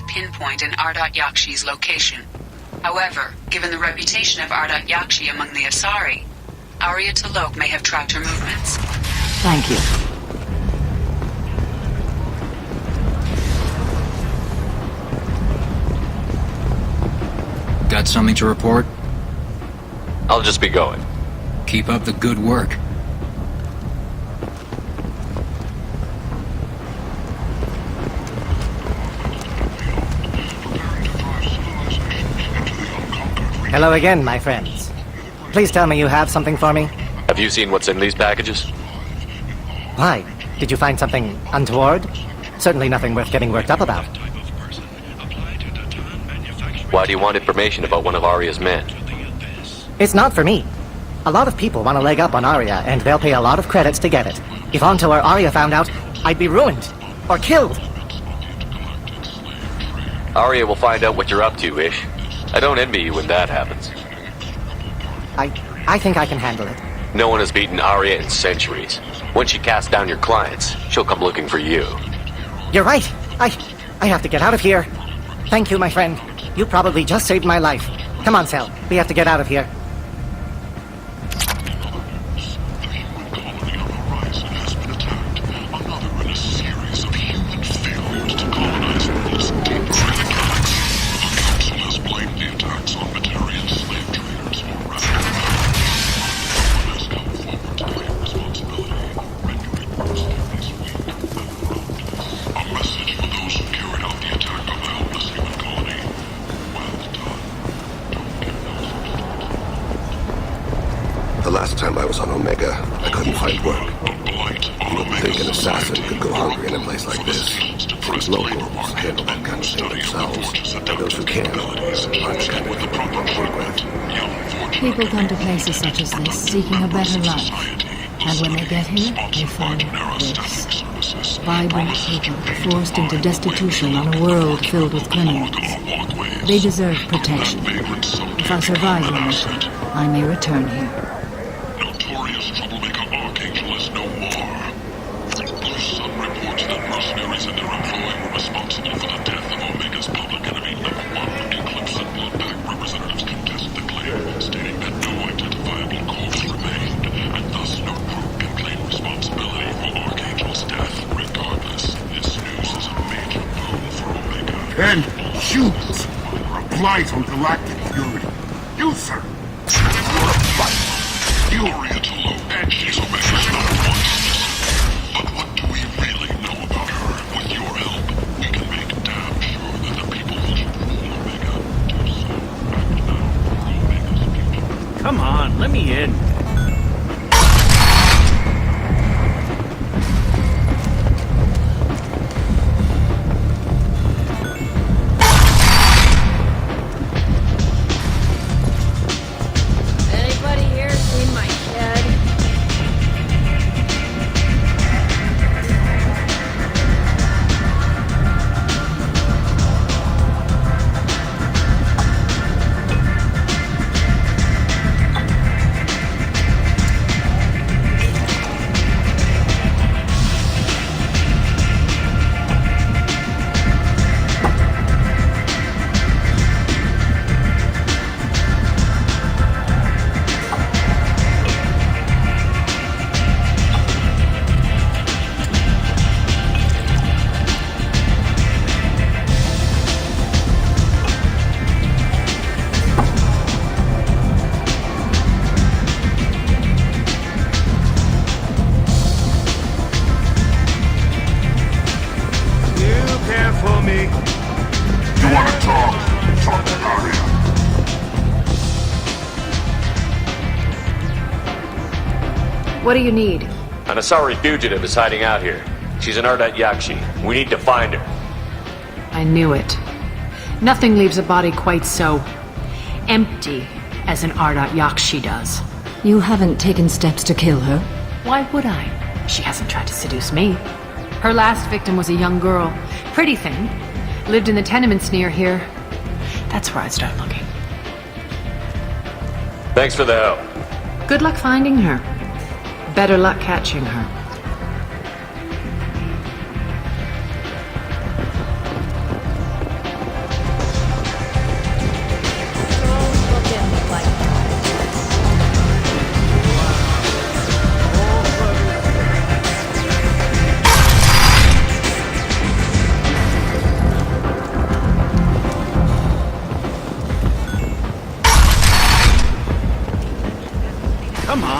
pinpoint an Ardat-Yakshi's location. However, given the reputation of Ardat-Yakshi among the Asari, Arya T'Loak may have tracked her movements. Thank you. Got something to report? I'll just be going. Keep up the good work. Hello again, my friends. Please tell me you have something for me. Have you seen what's in these packages? Why? Did you find something untoward? Certainly nothing worth getting worked up about. Why do you want information about one of Arya's men? It's not for me. A lot of people want to leg up on Arya, and they'll pay a lot of credits to get it. If Anto or Arya found out, I'd be ruined. Or killed. Arya will find out what you're up to, Ish. I don't envy you when that happens. I think I can handle it. No one has beaten Arya in centuries. When she casts down your clients, she'll come looking for you. You're right. I have to get out of here. Thank you, my friend. You probably just saved my life. Come on, Cell. We have to get out of here. The last time I was on Omega, I couldn't find work. You would think an assassin could go hungry in a place like this. These locals handle that kind of thing themselves. And those who can aren't the kind of people you work with. People come to places such as this seeking a better life. And when they get here, they find this. Vibrant people forced into destitution on a world filled with criminals. They deserve protection. If I survive the mission, I may return here. Notorious troublemaker Archangel is no more. Police son reports that mercenaries in their employ were responsible for the death of Omega's public enemy #1. Eclipse and Bloodpack representatives contest the claim, stating that no identifiable corpse remained, and thus no group can claim responsibility for Archangel's death. Regardless, this news is a major boon for Omega. And shoot! A blight on galactic purity. You, sir! You're a fight! Arya T'Loak, and she's Omega's #1 citizen. But what do we really know about her? With your help, we can make damn sure that the people who rule Omega do so. Act now for Omega's future. Come on, let me in. Anybody here seen my kid? You want to talk? Talk to Arya. What do you need? An Asari fugitive is hiding out here. She's an Ardat-Yakshi. We need to find her. I knew it. Nothing leaves a body quite so empty as an Ardat-Yakshi does. You haven't taken steps to kill her? Why would I? She hasn't tried to seduce me. Her last victim was a young girl. Pretty thing. Lived in the tenements near here. That's where I'd start looking. Thanks for the help. Good luck finding her. Better luck catching her.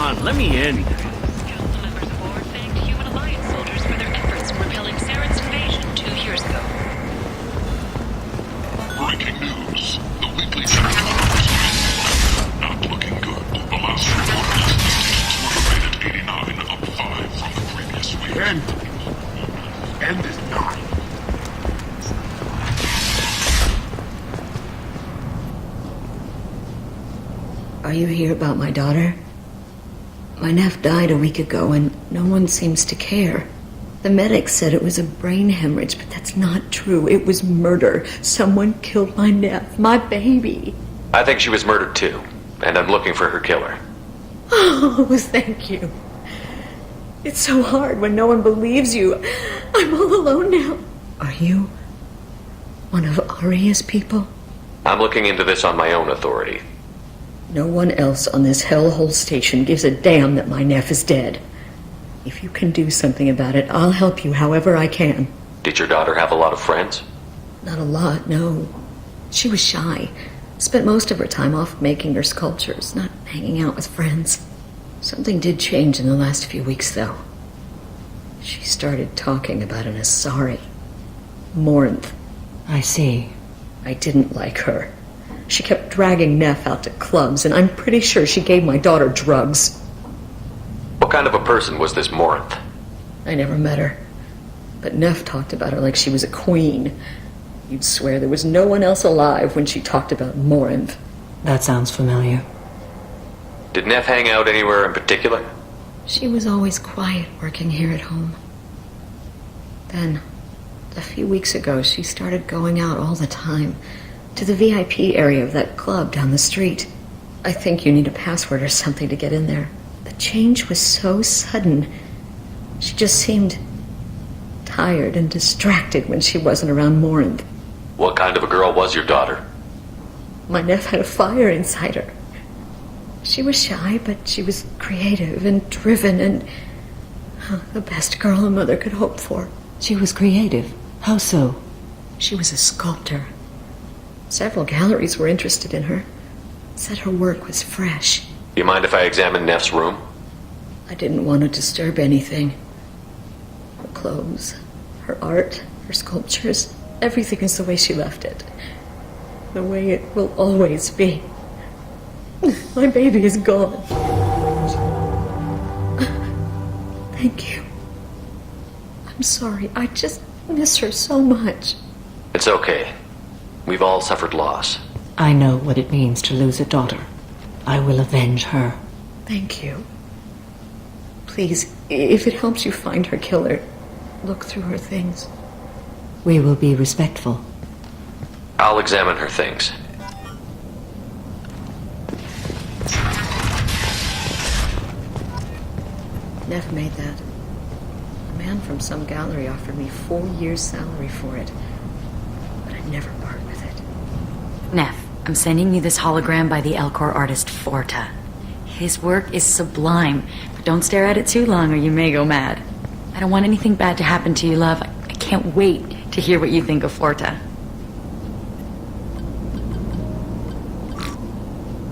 on, let me in. Council members aboard thanked Human Alliance soldiers for their efforts in repelling Saren's invasion 2 years ago. Breaking news. The weekly check is not looking good. The last report is the stations were rated 89, up 5 from the previous week. End is not. Are you here about my daughter? My nephew died a week ago and no one seems to care. The medics said it was a brain hemorrhage, but that's not true. It was murder. Someone killed my nephew, my baby. I think she was murdered too, and I'm looking for her killer. Oh, thank you. It's so hard when no one believes you. I'm all alone now. Are you one of Aria's people? I'm looking into this on my own authority. No one else on this hellhole station gives a damn that my nephew is dead. If you can do something about it, I'll help you however I can. Did your daughter have a lot of friends? Not a lot, no. She was shy. Spent most of her time off making her sculptures, not hanging out with friends. Something did change in the last few weeks, though. She started talking about an Asari. Morinth. I see. I didn't like her. She kept dragging Neff out to clubs, and I'm pretty sure she gave my daughter drugs. What kind of a person was this Morinth? I never met her. But Neff talked about her like she was a queen. You'd swear there was no one else alive when she talked about Morinth. That sounds familiar. Did Neff hang out anywhere in particular? She was always quiet working here at home. Then, a few weeks ago, she started going out all the time to the VIP area of that club down the street. I think you need a password or something to get in there. The change was so sudden. She just seemed tired and distracted when she wasn't around Morinth. What kind of a girl was your daughter? My nephew had a fire inside her. She was shy, but she was creative and driven and the best girl a mother could hope for. She was creative? How so? She was a sculptor. Several galleries were interested in her. Said her work was fresh. You mind if I examine Neff's room? I didn't want to disturb anything. Her clothes, her art, her sculptures, everything is the way she left it. The way it will always be. My baby is gone. Thank you. I'm sorry. I just miss her so much. It's okay. We've all suffered loss. I know what it means to lose a daughter. I will avenge her. Thank you. Please, if it helps you find her killer, look through her things. We will be respectful. I'll examine her things. Neff made that. A man from some gallery offered me 4 years' salary for it. But I'd never part with it. Neff, I'm sending you this hologram by the Elcor artist Forta. His work is sublime, but don't stare at it too long or you may go mad. I don't want anything bad to happen to you, love. I can't wait to hear what you think of Forta.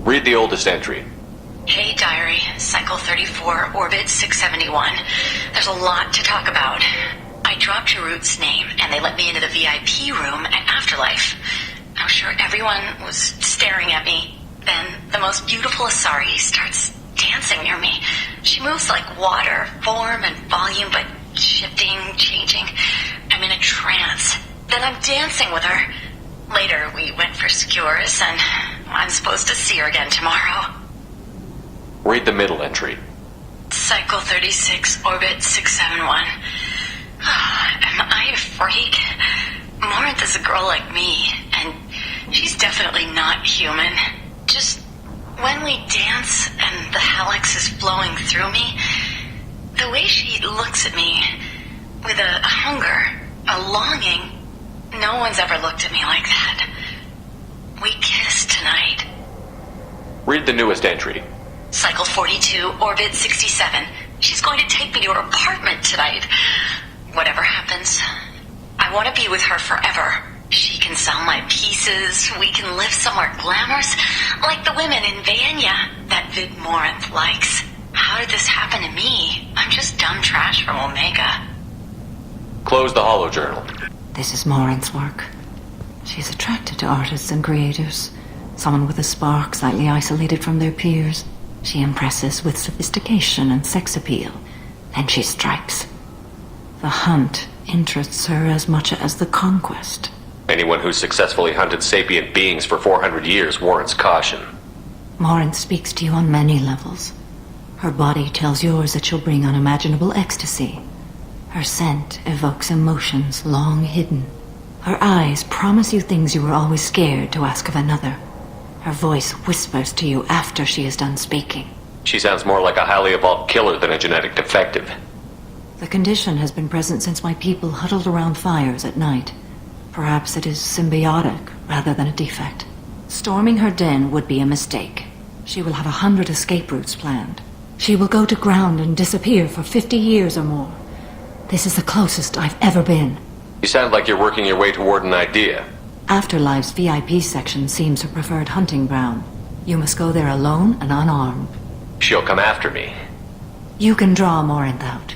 Read the oldest entry. Hey, Diary. Cycle 34, Orbit 671. There's a lot to talk about. I dropped your root's name, and they let me into the VIP room at Afterlife. I was sure everyone was staring at me. Then the most beautiful Asari starts dancing near me. She moves like water, form and volume, but shifting, changing. I'm in a trance. Then I'm dancing with her. Later, we went for skewers, and I'm supposed to see her again tomorrow. Read the middle entry. Cycle 36, Orbit 671. Am I a freak? Morinth is a girl like me, and she's definitely not human. Just when we dance and the helix is flowing through me, the way she looks at me with a hunger, a longing, no one's ever looked at me like that. We kissed tonight. Read the newest entry. Cycle 42, Orbit 67. She's going to take me to her apartment tonight. Whatever happens, I want to be with her forever. She can sell my pieces. We can live somewhere glamorous, like the women in Vanya that Vid Morinth likes. How how did this happen to me? I'm just dumb trash from Omega. Close the holojournal. This is Morinth's work. She's attracted to artists and creators. Someone with a spark, slightly isolated from their peers. She impresses with sophistication and sex appeal. Then she strikes. The hunt interests her as much as the conquest. Anyone who's successfully hunted sapient beings for 400 years warrants caution. Morinth speaks to you on many levels. Her body tells yours that she'll bring unimaginable ecstasy. Her scent evokes emotions long hidden. Her eyes promise you things you were always scared to ask of another. Her voice whispers to you after she is done speaking. She sounds more like a highly evolved killer than a genetic defective. The condition has been present since my people huddled around fires at night. Perhaps it is symbiotic rather than a defect. Storming her den would be a mistake. She will have 100 escape routes planned. She will go to ground and disappear for 50 years or more. This is the closest I've ever been. You sound like you're working your way toward an idea. Afterlife's VIP section seems her preferred hunting ground. You must go there alone and unarmed. She'll come after me. You can draw Morinth out.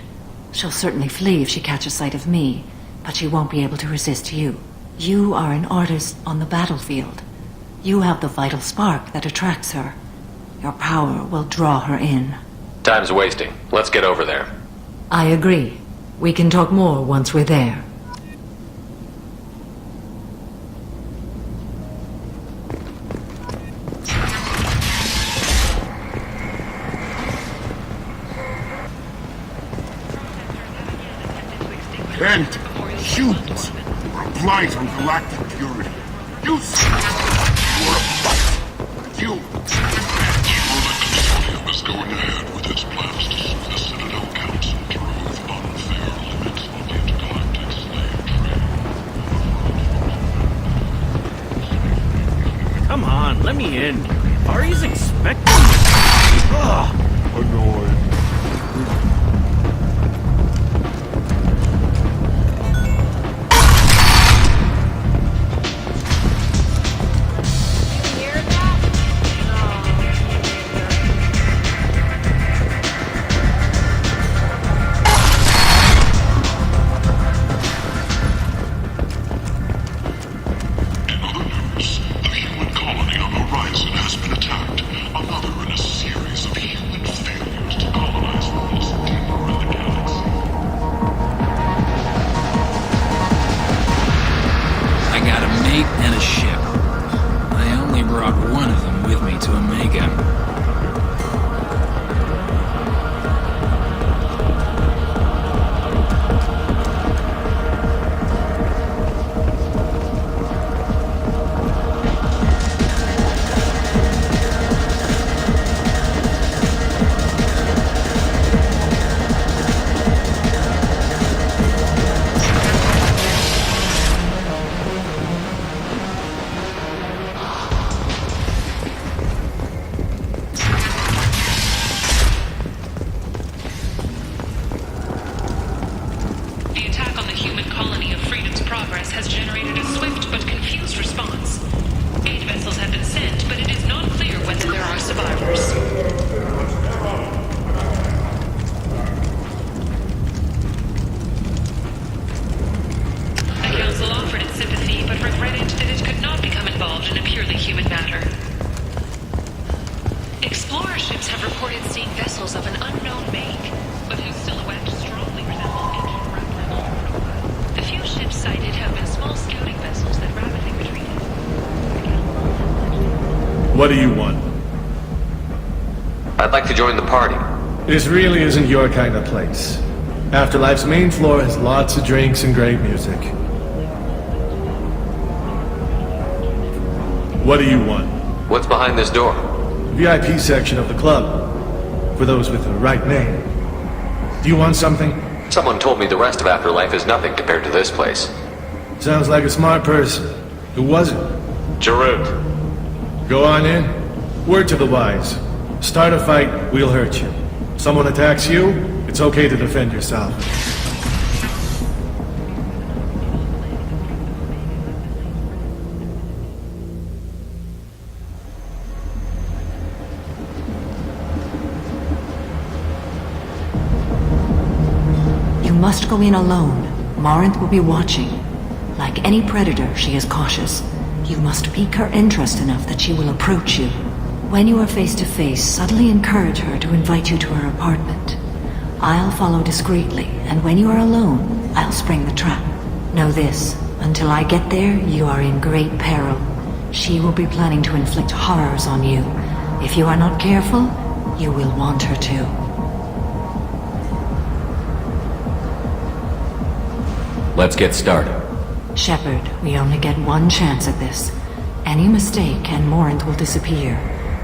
She'll certainly flee if she catches sight of me, but she won't be able to resist you. You are an artist on the battlefield. You have the vital spark that attracts her. Your power will draw her in. Time's wasting. Let's get over there. I agree. We can talk more once we're there. Bent, shoot! A blight on galactic purity. You you're a fight. You. The Consortium is going ahead with its plans to sue the Citadel Council to remove unfair limits on the intergalactic slave trade. Come on, let me in. Ari's expecting me. Ugh. Annoyed. What do you want? I'd like to join the party. This really isn't your kind of place. Afterlife's main floor has lots of drinks and great music. What do you want? What's behind this door? VIP section of the club. For those with the right name. Do you want something? Someone told me the rest of Afterlife is nothing compared to this place. Sounds like a smart person. Who was it? Jarut. Go on in. Word to the wise. Start a fight, we'll hurt you. Someone attacks you, it's okay to defend yourself. must go in alone. Morinth will be watching. Like any predator, she is cautious. You must pique her interest enough that she will approach you. When you are face to face, subtly encourage her to invite you to her apartment. I'll follow discreetly, and when you are alone, I'll spring the trap. Know this, until I get there, you are in great peril. She will be planning to inflict horrors on you. If you are not careful, you will want her to. Let's get started. Shepard, we only get one chance at this. Any mistake and Morinth will disappear.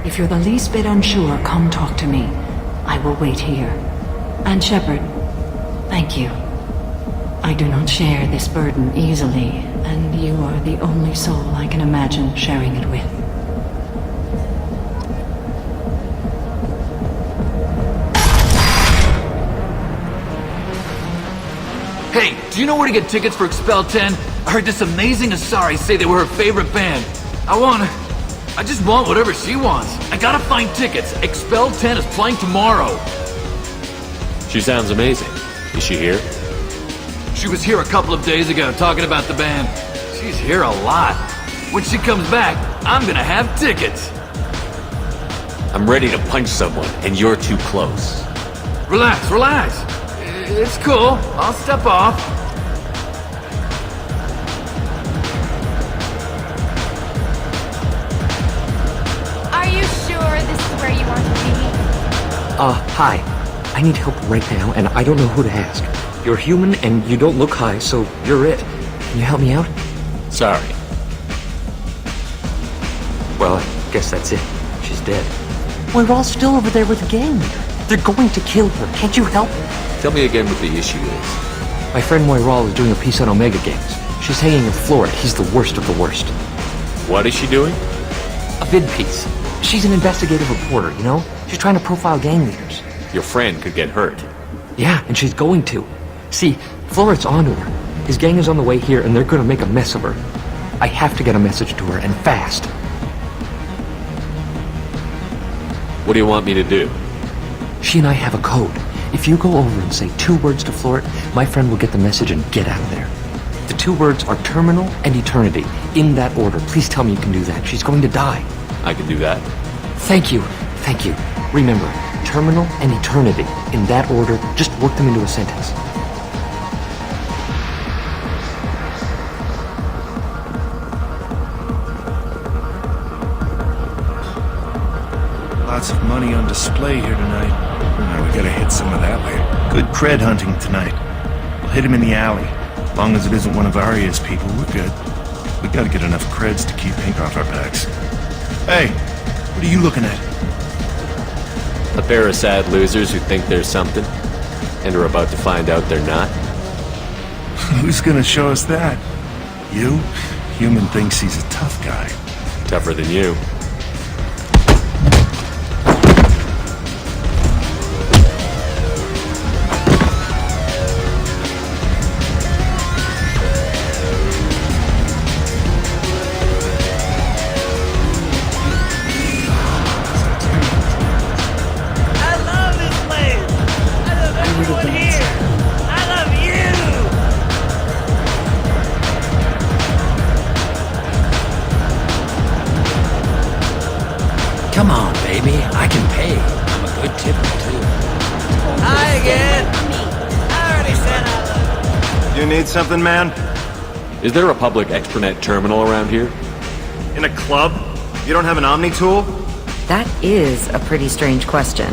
If you're the least bit unsure, come talk to me. I will wait here. And Shepard, thank you. I do not share this burden easily, and you are the only soul I can imagine sharing it with. Hey, do you know where to get tickets for Expel 10? I heard this amazing Asari say they were her favorite band. I just want whatever she wants. I gotta find tickets. Expel 10 is playing tomorrow. She sounds amazing. Is she here? She was here a couple of days ago talking about the band. She's here a lot. When she comes back, I'm gonna have tickets. I'm ready to punch someone, and you're too close. Relax, relax. It's cool. I'll step off. Are you sure this is where you want to be? Hi. I need help right now, and I don't know who to ask. You're human, and you don't look high, so you're it. Can you help me out? Sorry. Well, I guess that's it. She's dead. We're all still over there with the gang leader. They're going to kill her. Can't you help? Tell me again what the issue is. My friend Moiral is doing a piece on Omega Games. She's hanging with Floret. He's the worst of the worst. What is she doing? A vid piece. She's an investigative reporter, you know? She's trying to profile gang leaders. Your friend could get hurt. Yeah, and she's going to. See, Floret's onto her. His gang is on the way here, and they're gonna make a mess of her. I have to get a message to her, and fast. What do you want me to do? She and I have a code. If you go over and say 2 words to Floret, my friend will get the message and get out of there. The 2 words are terminal and eternity. In that order. Please tell me you can do that. She's going to die. I can do that. Thank you. Thank you. Remember, terminal and eternity. In that order, just work them into a sentence. Lots of money on display here tonight. Now we gotta hit some of that later. Good cred hunting tonight. We'll hit him in the alley. As long as it isn't one of Arya's people, we're good. We gotta get enough creds to keep ink off our backs. Hey, what are you looking at? A pair of sad losers who think they're something, and are about to find out they're not. Who's gonna show us that? You? Human thinks he's a tough guy. Tougher than you. Come on, baby. I can pay. I'm a good tipper, too. Hi again. I already said I love you. You need something, man? Is there a public extranet terminal around here? In a club? You don't have an Omni tool? That is a pretty strange question.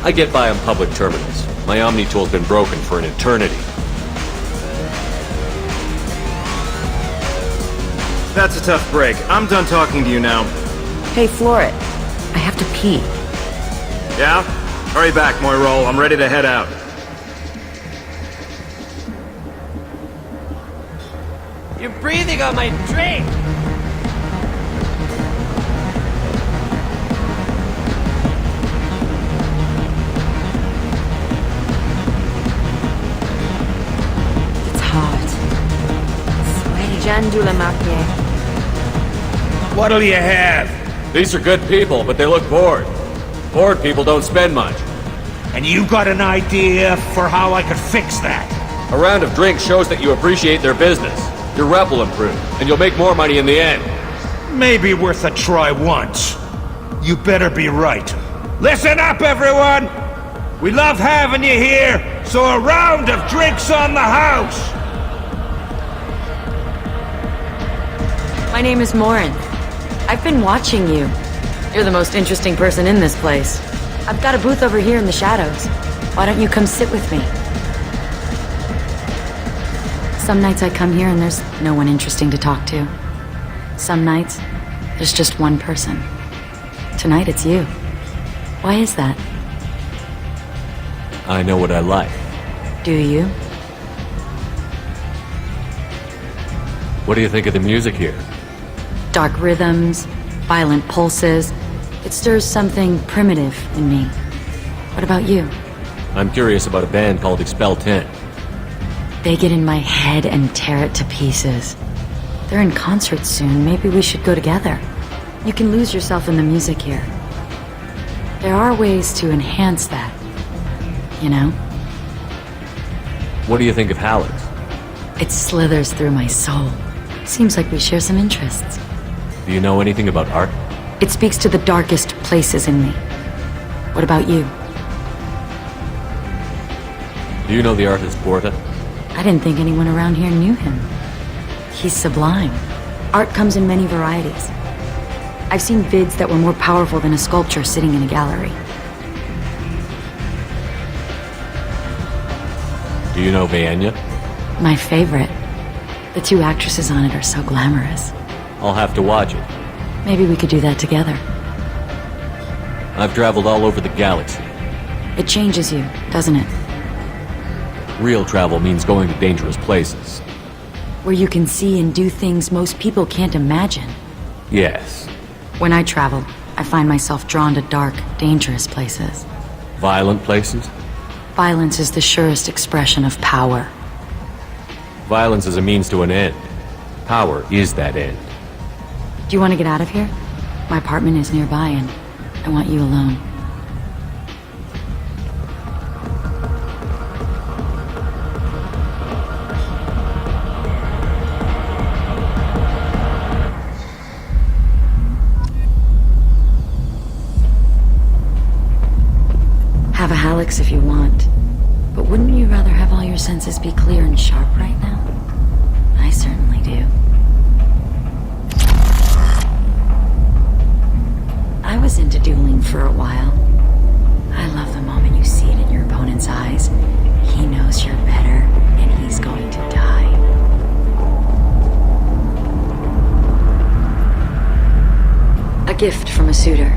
I get by on public terminals. My Omni tool's been broken for an eternity. That's a tough break. I'm done talking to you now. Hey, Floret. I have to pee. Yeah? Hurry back, Moiral. I'm ready to head out. You're breathing on my drink! It's hot. Sweaty. Jandula Marquet. What'll you have? These are good people, but they look bored. Bored people don't spend much. And you got an idea for how I could fix that? A round of drinks shows that you appreciate their business. Your rep will improve, and you'll make more money in the end. Maybe worth a try once. You better be right. Listen up, everyone! We love having you here, so a round of drinks on the house! My name is Morinth. I've been watching you. You're the most interesting person in this place. I've got a booth over here in the shadows. Why don't you come sit with me? Some nights I come here and there's no one interesting to talk to. Some nights, there's just one person. Tonight it's you. Why is that? I know what I like. Do you? What do you think of the music here? Dark rhythms, violent pulses. It stirs something primitive in me. What about you? I'm curious about a band called Expel 10. They get in my head and tear it to pieces. They're in concert soon. Maybe we should go together. You can lose yourself in the music here. There are ways to enhance that. You know? What do you think of Hallex? It slithers through my soul. Seems like we share some interests. Do you know anything about art? It speaks to the darkest places in me. What about you? Do you know the artist Porta? I didn't think anyone around here knew him. He's sublime. Art comes in many varieties. I've seen vids that were more powerful than a sculpture sitting in a gallery. Do you know Vaenya? My favorite. The two actresses on it are so glamorous. I'll have to watch it. Maybe we could do that together. I've traveled all over the galaxy. It changes you, doesn't it? Real travel means going to dangerous places. Where you can see and do things most people can't imagine. Yes. When I travel, I find myself drawn to dark, dangerous places. Violent places? Violence is the surest expression of power. Violence is a means to an end. Power is that end. Do you want to get out of here? My apartment is nearby and I want you alone. Have a Hallex if you want. But wouldn't you rather have all your senses be clear and sharp right now? I certainly do. I was into dueling for a while. I love the moment you see it in your opponent's eyes. He knows you're better, and he's going to die. A gift from a suitor.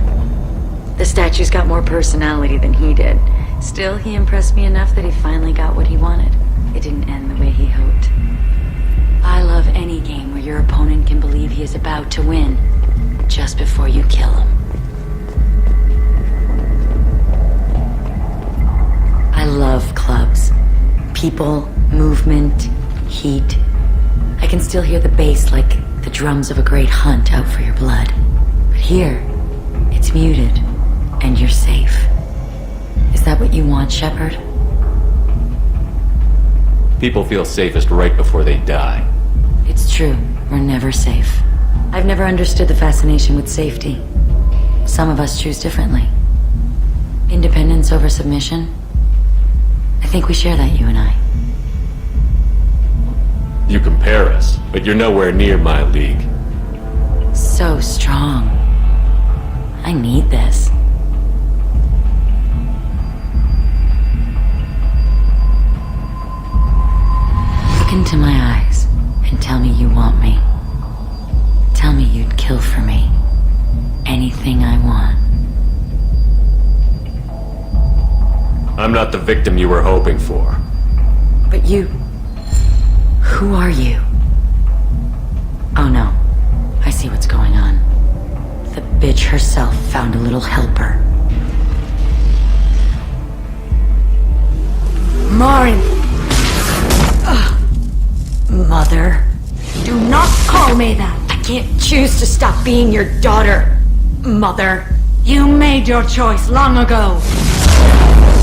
The statue's got more personality than he did. Still, he impressed me enough that he finally got what he wanted. It didn't end the way he hoped. I love any game where your opponent can believe he is about to win, just before you kill him. I love clubs. People, movement, heat. I can still hear the bass like the drums of a great hunt out for your blood. But here, it's muted, and you're safe. Is that what you want, Shepard? People feel safest right before they die. It's true. We're never safe. I've never understood the fascination with safety. Some of us choose differently. Independence over submission. I think we share that, you and I. You compare us, but you're nowhere near my league. So strong. I need this. Look into my eyes and tell me you want me. Tell me you'd kill for me. Anything I want. I'm not the victim you were hoping for. But you... Who are you? Oh no. I see what's going on. The bitch herself found a little helper. Morinth! Mother. Do not call me that! I can't choose to stop being your daughter. Mother. You made your choice long ago.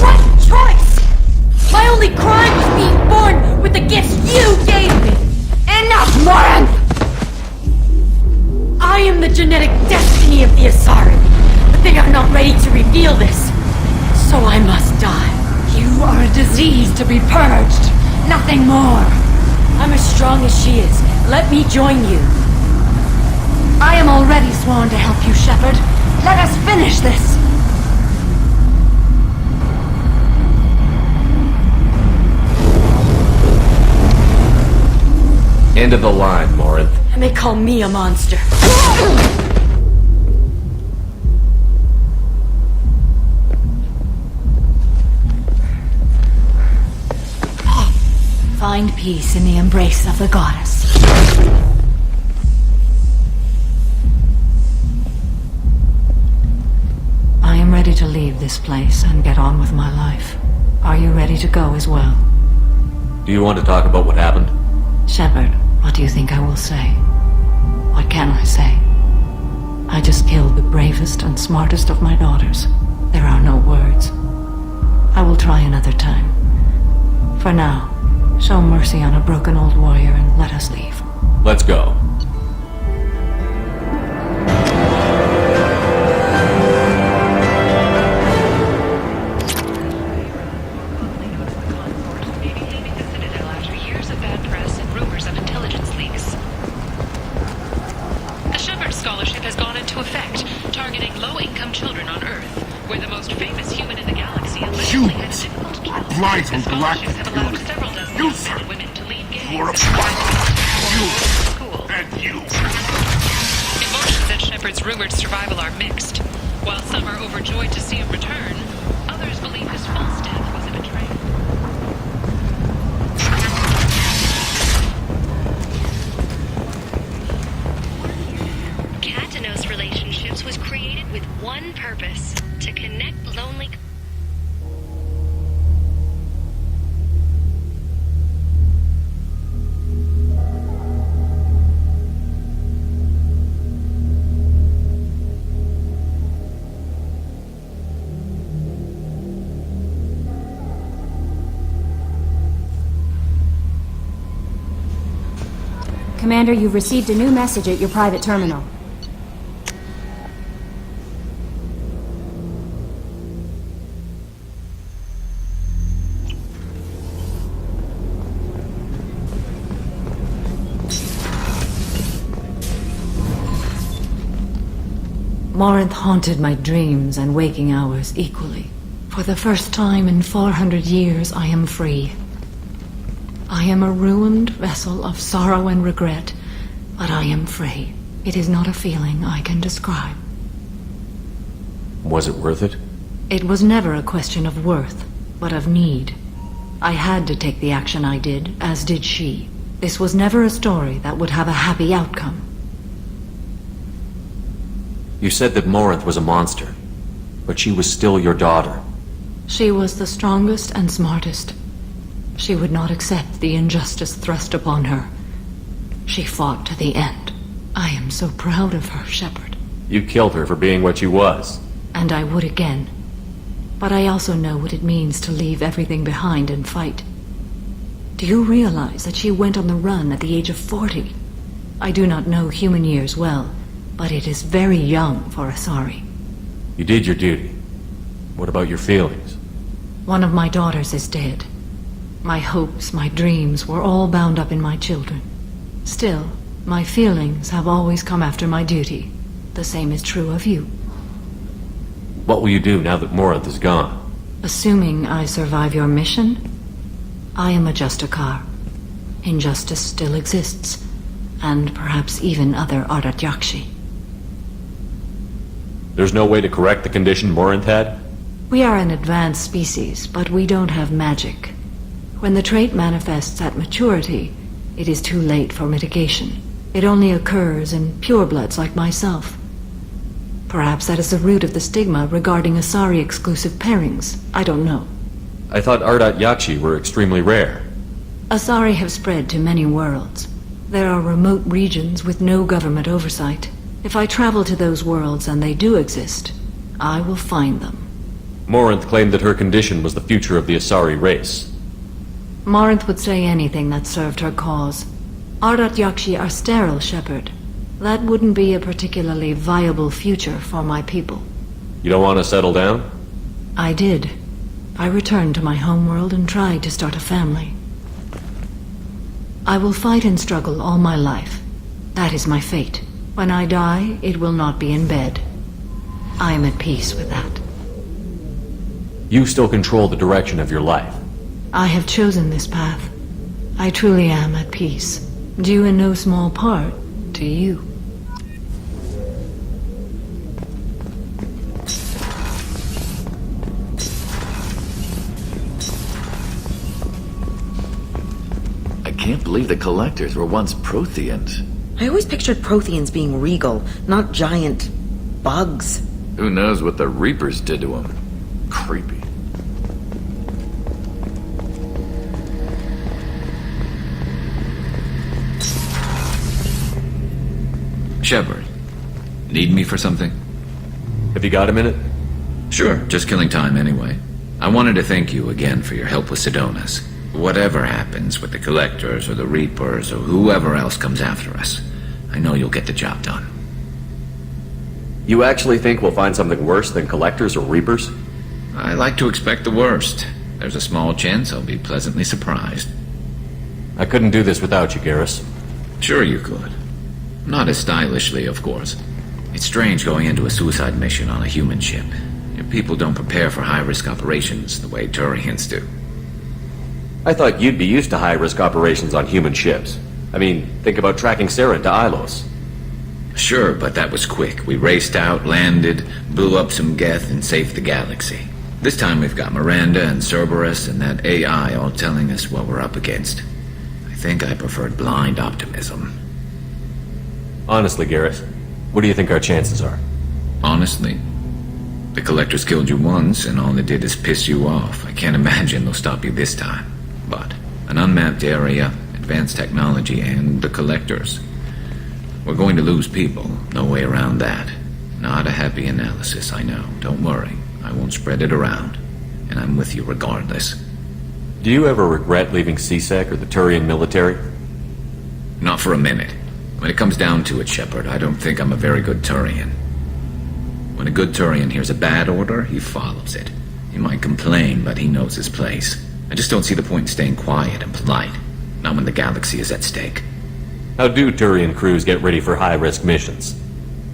What choice? My only crime was being born with the gifts you gave me! Enough, Morinth! I am the genetic destiny of the Asari, but they are not ready to reveal this. So I must die. You are a disease to be purged, nothing more. I'm as strong as she is. Let me join you. I am already sworn to help you, Shepard. Let us finish this! End of the line, Morinth. And they call me a monster. Find peace in the embrace of the goddess. I am ready to leave this place and get on with my life. Are you ready to go as well? Do you want to talk about what happened? Shepard, what do you think I will say? What can I say? I just killed the bravest and smartest of my daughters. There are no words. I will try another time. For now, show mercy on a broken old warrior and let us leave. Let's go. Lies on galactic purity. You, sir! You are a spy! You! And you! Emotions at Shepard's rumored survival are mixed. While some are overjoyed to see him return, others believe his false death was a betrayal. Katanos Relationships was created with one purpose: to connect lonely... Commander, you've received a new message at your private terminal. Morinth haunted my dreams and waking hours equally. For the first time in 400 years, I am free. I am a ruined vessel of sorrow and regret, but I am free. It is not a feeling I can describe. Was it worth it? It was never a question of worth, but of need. I had to take the action I did, as did she. This was never a story that would have a happy outcome. You said that Morinth was a monster, but she was still your daughter. She was the strongest and smartest. She would not accept the injustice thrust upon her. She fought to the end. I am so proud of her, Shepard. You killed her for being what she was. And I would again. But I also know what it means to leave everything behind and fight. Do you realize that she went on the run at the age of 40? I do not know human years well, but it is very young for Asari. You did your duty. What about your feelings? One of my daughters is dead. My hopes, my dreams were all bound up in my children. Still, my feelings have always come after my duty. The same is true of you. What will you do now that Morinth is gone? Assuming I survive your mission, I am a Justicar. Injustice still exists, and perhaps even other Ardat-Yakshi. There's no way to correct the condition Morinth had? We are an advanced species, but we don't have magic. When the trait manifests at maturity, it is too late for mitigation. It only occurs in purebloods like myself. Perhaps that is the root of the stigma regarding Asari-exclusive pairings. I don't know. I thought Ardat-Yakshi were extremely rare. Asari have spread to many worlds. There are remote regions with no government oversight. If I travel to those worlds and they do exist, I will find them. Morinth claimed that her condition was the future of the Asari race. Morinth would say anything that served her cause. Ardat-Yakshi are sterile, Shepard. That wouldn't be a particularly viable future for my people. You don't want to settle down? I did. I returned to my homeworld and tried to start a family. I will fight and struggle all my life. That is my fate. When I die, it will not be in bed. I am at peace with that. You still control the direction of your life. I have chosen this path. I truly am at peace, due in no small part to you. I can't believe the Collectors were once Protheans. I always pictured Protheans being regal, not giant bugs. Who knows what the Reapers did to them? Creepy. Shepard, need me for something? Have you got a minute? Sure, just killing time anyway. I wanted to thank you again for your help with Sidonis. Whatever happens with the Collectors or the Reapers or whoever else comes after us, I know you'll get the job done. You actually think we'll find something worse than Collectors or Reapers? I like to expect the worst. There's a small chance I'll be pleasantly surprised. I couldn't do this without you, Garrus. Sure you could. Not as stylishly, of course. It's strange going into a suicide mission on a human ship. Your people don't prepare for high-risk operations the way Turians do. I thought you'd be used to high-risk operations on human ships. I mean, think about tracking Saren to Ilos. Sure, but that was quick. We raced out, landed, blew up some Geth, and saved the galaxy. This time we've got Miranda and Cerberus and that AI all telling us what we're up against. I think I preferred blind optimism. Honestly, Garrus, what do you think our chances are? Honestly? The Collectors killed you once, and all they did is piss you off. I can't imagine they'll stop you this time. But an unmapped area, advanced technology, and the Collectors. We're going to lose people. No way around that. Not a happy analysis, I know. Don't worry. I won't spread it around. And I'm with you regardless. Do you ever regret leaving CSEC or the Turian military? Not for a minute. When it comes down to it, Shepard, I don't think I'm a very good Turian. When a good Turian hears a bad order, he follows it. He might complain, but he knows his place. I just don't see the point in staying quiet and polite. Not when the galaxy is at stake. How do Turian crews get ready for high-risk missions?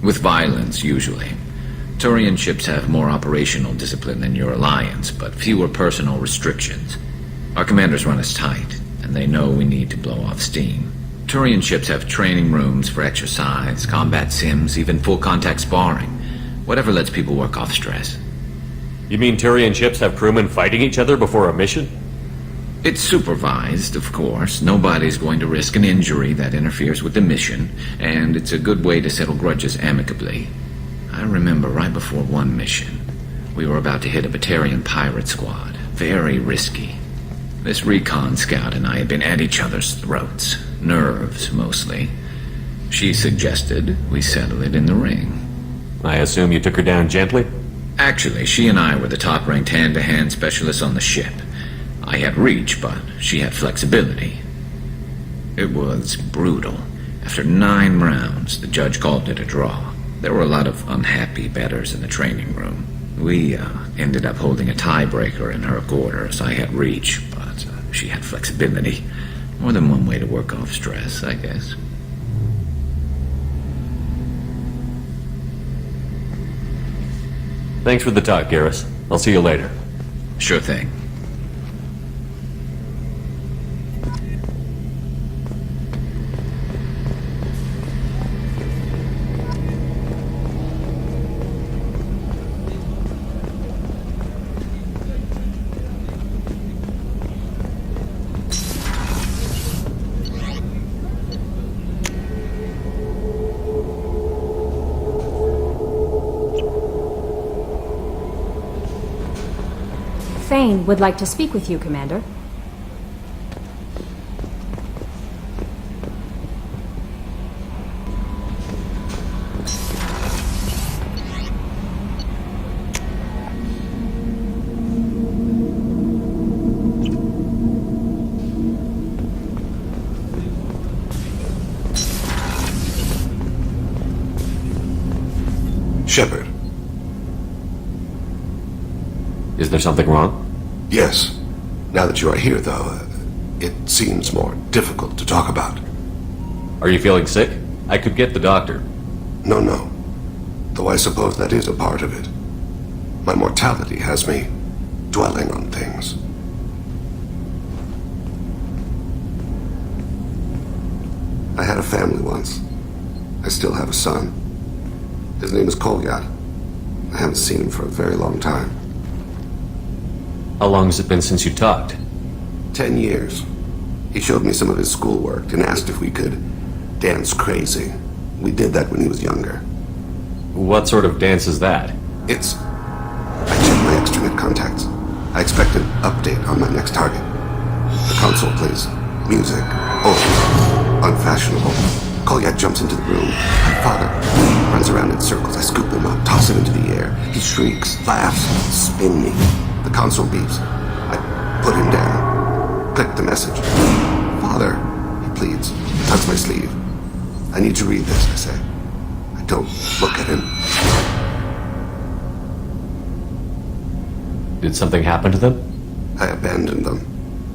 With violence, usually. Turian ships have more operational discipline than your alliance, but fewer personal restrictions. Our commanders run us tight, and they know we need to blow off steam. Turian ships have training rooms for exercise, combat sims, even full-contact sparring. Whatever lets people work off stress. You mean Turian ships have crewmen fighting each other before a mission? It's supervised, of course. Nobody's going to risk an injury that interferes with the mission, and it's a good way to settle grudges amicably. I remember right before one mission, we were about to hit a Batarian pirate squad. Very risky. This recon scout and I had been at each other's throats. Nerves, mostly. She suggested we settle it in the ring. I assume you took her down gently? Actually, she and I were the top-ranked hand-to-hand specialists on the ship. I had reach, but she had flexibility. It was brutal. After 9 rounds, the judge called it a draw. There were a lot of unhappy bettors in the training room. We ended up holding a tiebreaker in her quarters. I had reach, but she had flexibility. More than one way to work off stress, I guess. Thanks for the talk, Garrus. I'll see you later. Sure thing. Thane would like to speak with you, Commander. Shepard. Is there something wrong? Yes. Now that you are here, though, it seems more difficult to talk about. Are you feeling sick? I could get the doctor. No. Though I suppose that is a part of it. My mortality has me dwelling on things. I had a family once. I still have a son. His name is Kolyat. I haven't seen him for a very long time. How long has it been since you talked? 10 years. He showed me some of his schoolwork and asked if we could dance crazy. We did that when he was younger. What sort of dance is that? It's... I checked my extranet contacts. I expect an update on my next target. The console plays music. Oh, unfashionable. Kolyat jumps into the room. My father runs around in circles. I scoop him up, toss him into the air. He shrieks, laughs, spin me. The console beeps. I put him down. Click the message. Father, he pleads. Tugs my sleeve. I need to read this, I say. I don't look at him. Did something happen to them? I abandoned them.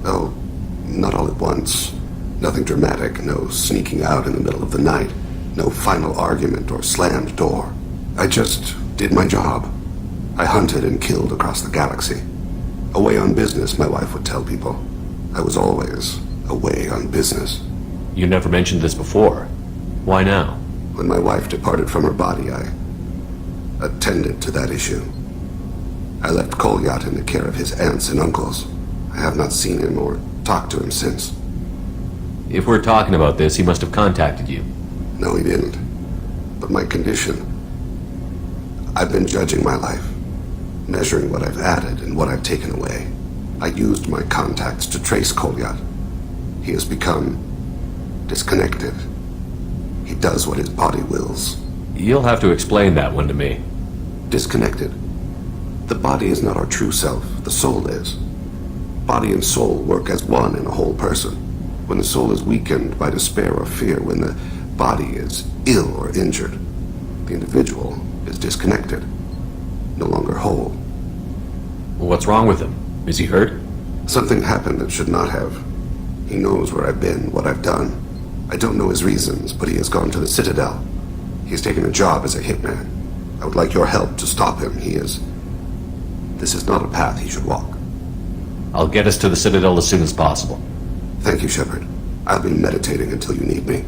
Oh, not all at once. Nothing dramatic, no sneaking out in the middle of the night, no final argument or slammed door. I just did my job. I hunted and killed across the galaxy. Away on business, my wife would tell people. I was always away on business. You never mentioned this before. Why now? When my wife departed from her body, I attended to that issue. I left Kolyat in the care of his aunts and uncles. I have not seen him or talked to him since. If we're talking about this, he must have contacted you. No, he didn't. But my condition... I've been judging my life, measuring what I've added and what I've taken away. I used my contacts to trace Kolyat. He has become disconnected. He does what his body wills. You'll have to explain that one to me. Disconnected. The body is not our true self, the soul is. Body and soul work as one in a whole person. When the soul is weakened by despair or fear, when the body is ill or injured, the individual is disconnected, no longer whole. What's wrong with him? Is he hurt? Something happened that should not have. He knows where I've been, what I've done. I don't know his reasons, but he has gone to the Citadel. He's taken a job as a hitman. I would like your help to stop him. This is not a path he should walk. I'll get us to the Citadel as soon as possible. Thank you, Shepard. I'll be meditating until you need me.